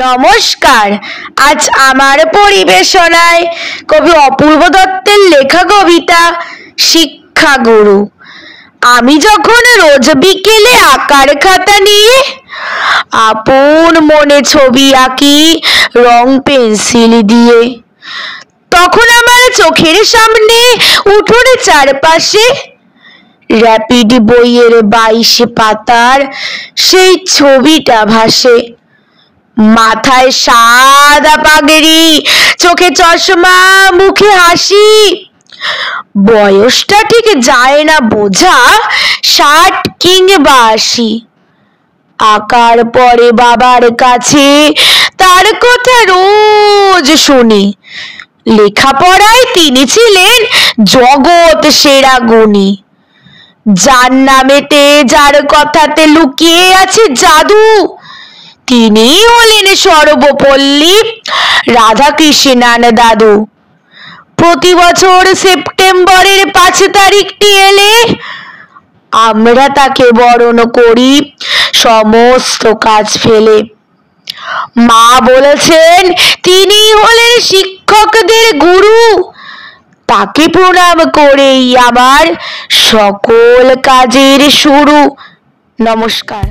নমস্কার। আজ আমার পরিবেশনায় কবি অপূর্ব দত্তের লেখা কবিতা শিক্ষাগুরু। আমি যখন রোজ বিকেলে আঁকার খাতা নিয়ে আপন মনে ছবি আঁকি রং পেন্সিল দিয়ে, তখন আমার চোখের সামনে উঠোনে চারপাশে র্যাপিড বইয়ের 22 পাতার সেই ছবিটা ভাসে। মাথায় সাদা পাগড়ি, চোখে চশমা, মুখে হাসি, বয়সটা ঠিক যায় না বোঝা, 60 কিংবা 80। আঁকার পরে বাবার কাছে তার কথা রোজ শুনি, লেখাপড়ায় তিনি ছিলেন জগৎ সেরা গুণী। যার নামেতে যার কথাতে লুকিয়ে আছে জাদু, তিনি হলেন সর্বপল্লী রাধাকৃষ্ণান দাদু। প্রতি বছর সেপ্টেম্বরের 5 তারিখটি এলে আমরা তাকে বরণ করি সমস্ত কাজ ফেলে। মা বলেছেন তিনি হলেন শিক্ষকদের গুরু, তাকে প্রণাম করেই আমার সকল কাজের শুরু। নমস্কার।